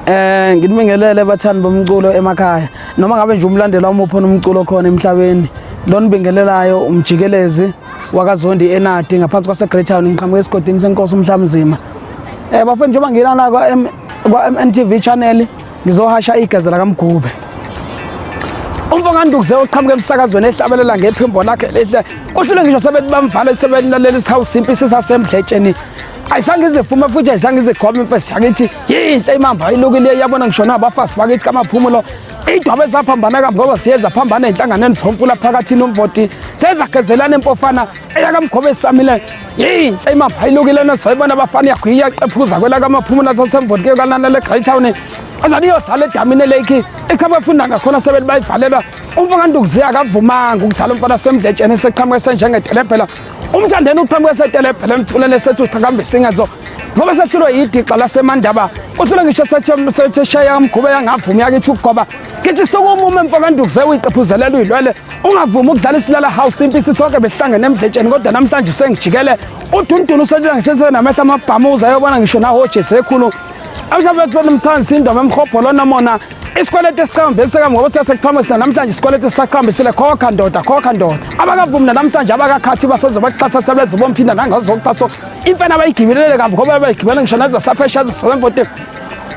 Ngibingelele bathandi bomculo emakhaya noma ngabe nje umlandela umupho nomculo khona emhlabeni lo nibingelelayo umjikelezi wakaZondi eNadi ngaphansi kwase Great Town ngiqhamuke esigodini senkosi umhlamzima bafana njengoba ngilana kwa MNTV channel ngizohasha igeza kaMgube umfoka Nduku Zempi uqhamuke emsakazweni ehlabelela ngephimbo lakhe lehle kuhlule ngisho sebethi bamvala sebenlalela isihawu simpi sisasemdletsheni ayizange izifuma futhi ayizange izikhoma imfesi yakithi yinhle imamba ayilukile yabona ngishona abafazi bakithi kaMaphumulo idwabe zaphambana kabi ngoba siyeza phambana enhlanganeni zomfula phakathi nomvoti sezagezelana empofana eyakaMgube esamile yinhle imamba ayilukile nasayibona abafana yagwiya qephuza kwela kaMaphumulo sasemvoti ke kalana le Great Town azani yodlala edamini lake ekhaba funda ngakhona sebethi bayivalela umfoka Nduku Zempi akavumanga ukudlala umfana semdletsheni seqhamuke senjengetelepela umthandeni uqhamuke setelepela emthulele sethu uqhakamba isingezo ngoba sehlulwe yidixa lasemandaba uhlule ngisho sethe shaya kaMgube yangavumi yakithi ukugoba kithi sokumume umfoka Nduku Zempi uyiqephuzelela uyilwele ungavumi ukudlala isilala house impisi sonke behlangene emdletsheni kodwa namhlanje sengijikele uduntunu usetshenziswa ngisesenamehla amabhamuza ayobona ngisho naho Jesu ekhulu amhlabethu nomthansi indaba emkhopho lona mona isikwelete esiqhambiseka ngoba siyasekuqhambisa namhlanje isikwelete siqhambisile khokha ndoda abakavumi namhlanje abakakhathi basezobaxhasa sebeze bomphinda nangazokuxhaso imfana bayigibelele kabi ngoba bayigibele ngisho nazo saphesha zesemvoti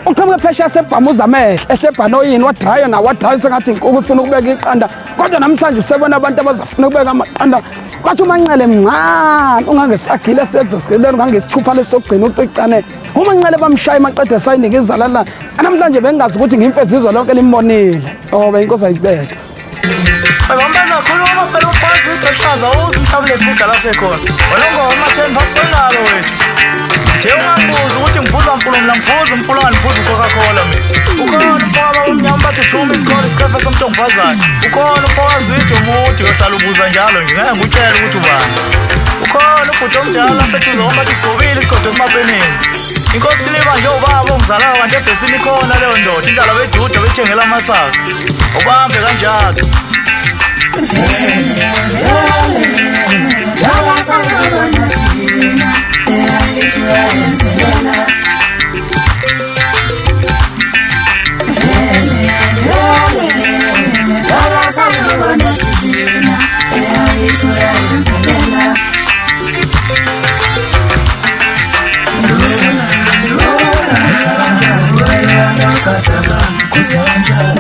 uqhamuke phesha sebhamuza amehla ehlebhanoyini wadrayo na wadrayo sengathi inkuku ufuna ukubeka iqanda kodwa namhlanje usebona abantu abazafuna ukubeka amaqanda kwathi umanqele mncane ungangesagile sezosilelo ungangesithupha lesogcina ucicane umanqele bamshaya maqede sayinika izalala namhlanje bengazi ukuthi ngimfezizwe lonke limbonile inkosi ayibeke Bangamba khuluma phela uphazi uqhaza uzimhlabele futhi la sekhona walongo amatheni phansi kwelalo wethu Ungambuza ukuthi ngibuza mfulo ngibuza Coca-Cola mina ukhona umfoka omnyama bathi thumba isikole isiqefe somntongibazana ukhona umfoka zwidi umuthi ohlala ubuza njalo nje ngeke ngikutshela ukuthi ubani ukhona ubhuti omdala afethu uzoma bathi sigobile isigodo esimapeneni inkosi liba nje ubaba ongizala kanti ebhesini khona leyo ndoda indala beduda bethengela amasaka ubambe kanjalo Kusanja